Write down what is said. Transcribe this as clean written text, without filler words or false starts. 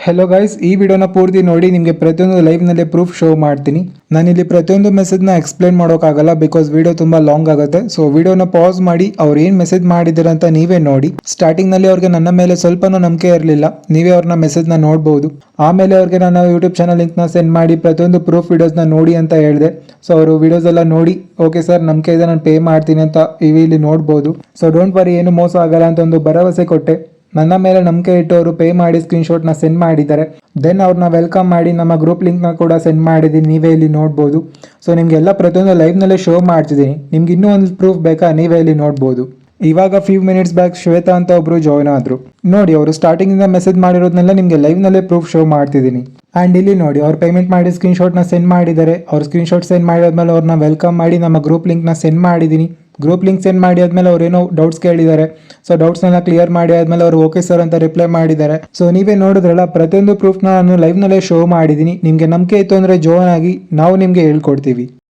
Hello guys, ಈ ವಿಡಿಯೋನ ಪೂರ್ತಿ ನೋಡಿ. ನಿಮಗೆ ಪ್ರತಿಯೊಂದು ಲೈವ್ನಲ್ಲೇ ಪ್ರೂಫ್ ಶೋ ಮಾಡ್ತೀನಿ. ನಾನಿಲ್ಲಿ ಪ್ರತಿಯೊಂದು ಮೆಸೇಜ್ನ ಎಕ್ಸ್ಪ್ಲೇನ್ ಮಾಡೋಕ್ಕಾಗಲ್ಲ, ಬಿಕಾಸ್ ವಿಡಿಯೋ ತುಂಬಾ ಲಾಂಗ್ ಆಗುತ್ತೆ. ಸೊ ವಿಡಿಯೋನ ಪಾಸ್ ಮಾಡಿ ಅವ್ರು ಏನು ಮೆಸೇಜ್ ಮಾಡಿದ್ದಾರೆ ಅಂತ ನೀವೇ ನೋಡಿ. ಸ್ಟಾರ್ಟಿಂಗ್ನಲ್ಲಿ ಅವ್ರಿಗೆ ನನ್ನ ಮೇಲೆ ಸ್ವಲ್ಪನೂ ನಂಬಿಕೆ ಇರಲಿಲ್ಲ. ನೀವೇ ಅವ್ರನ್ನ ಮೆಸೇಜ್ನ ನೋಡ್ಬೋದು. ಆಮೇಲೆ ಅವ್ರಿಗೆ ನಾನು ಯೂಟ್ಯೂಬ್ ಚಾನಲ್ ಲಿಂಕ್ನ ಸೆಂಡ್ ಮಾಡಿ ಪ್ರತಿಯೊಂದು ಪ್ರೂಫ್ ವಿಡಿಯೋಸ್ನ ನೋಡಿ ಅಂತ ಹೇಳಿದೆ. ಸೊ ಅವರು ವಿಡಿಯೋಸ್ ಎಲ್ಲ ನೋಡಿ, ಓಕೆ ಸರ್ ನಂಬಿಕೆ ಇದೆ, ನಾನು ಪೇ ಮಾಡ್ತೀನಿ ಅಂತ ಇಲ್ಲಿ ನೋಡ್ಬೋದು. ಸೊ ಡೋಂಟ್ ವರಿ, ಏನು ಮೋಸ ಆಗಲ್ಲ ಅಂತ ಒಂದು ಭರವಸೆ ಕೊಟ್ಟೆ. ನನ್ನ ಮೇಲೆ ನಂಬಿಕೆ ಇಟ್ಟು ಅವರು ಪೇ ಮಾಡಿ ಸ್ಕ್ರೀನ್ಶಾಟ್ನ ಸೆಂಡ್ ಮಾಡಿದ್ದಾರೆ. ದೆನ್ ಅವ್ರನ್ನ ವೆಲ್ಕಮ್ ಮಾಡಿ ನಮ್ಮ ಗ್ರೂಪ್ ಲಿಂಕ್ನ ಕೂಡ ಸೆಂಡ್ ಮಾಡಿದ್ದೀನಿ, ನೀವೇ ಇಲ್ಲಿ ನೋಡ್ಬೋದು. ಸೊ ನಿಮಗೆಲ್ಲ ಪ್ರತಿಯೊಂದು ಲೈವ್ನಲ್ಲೇ ಶೋ ಮಾಡ್ತಿದ್ದೀನಿ. ನಿಮ್ಗೆ ಇನ್ನೂ ಒಂದು ಪ್ರೂಫ್ ಬೇಕಾ, ನೀವೇ ಇಲ್ಲಿ ನೋಡ್ಬೋದು. ಇವಾಗ ಫ್ಯೂ ಮಿನಿಟ್ಸ್ ಬ್ಯಾಕ್ ಶ್ವೇತಾ ಅಂತ ಒಬ್ರು ಜಾಯ್ನ್ ಆದ್ರು. ನೋಡಿ, ಅವರು ಸ್ಟಾರ್ಟಿಂಗಿಂದ ಮೆಸೇಜ್ ಮಾಡಿರೋದನ್ನೆಲ್ಲ ನಿಮಗೆ ಲೈವ್ನಲ್ಲೇ ಪ್ರೂಫ್ ಶೋ ಮಾಡ್ತಿದ್ದೀನಿ. ಆ್ಯಂಡ್ ಇಲ್ಲಿ ನೋಡಿ, ಅವ್ರು ಪೇಮೆಂಟ್ ಮಾಡಿ ಸ್ಕ್ರೀನ್ಶಾಟ್ನ ಸೆಂಡ್ ಮಾಡಿದ್ದಾರೆ. ಅವ್ರು ಸ್ಕ್ರೀನ್ಶಾಟ್ ಸೆಂಡ್ ಮಾಡಿದ್ಮೇಲೆ ಅವ್ರನ್ನ ವೆಲ್ಕಮ್ ಮಾಡಿ ನಮ್ಮ ಗ್ರೂಪ್ ಲಿಂಕ್ನ ಸೆಂಡ್ ಮಾಡಿದ್ದೀನಿ. ಗ್ರೂಪ್ ಲಿಂಕ್ ಸೆಂಡ್ ಮಾಡಿ ಆದ್ಮೇಲೆ ಅವ್ರು ಏನೋ ಡೌಟ್ಸ್ ಕೇಳಿದ್ದಾರೆ. ಸೊ ಡೌಟ್ಸ್ನೆಲ್ಲ ಕ್ಲಿಯರ್ ಮಾಡಿ ಆದ್ಮೇಲೆ ಅವರು ಓಕೆ ಸರ್ ಅಂತ ರಿಪ್ಲೈ ಮಾಡಿದ್ದಾರೆ. ಸೊ ನೀವೇ ನೋಡಿದ್ರಲ್ಲ, ಪ್ರತಿಯೊಂದು ಪ್ರೂಫ್ನ ನಾನು ಲೈವ್ನಲ್ಲೇ ಶೋ ಮಾಡಿದ್ದೀನಿ. ನಿಮಗೆ ನಂಬಿಕೆ ಇತ್ತು ಅಂದರೆ ಜಾಯ್ನ್ ಆಗಿ, ನಾವು ನಿಮಗೆ ಹೇಳ್ಕೊಡ್ತೀವಿ.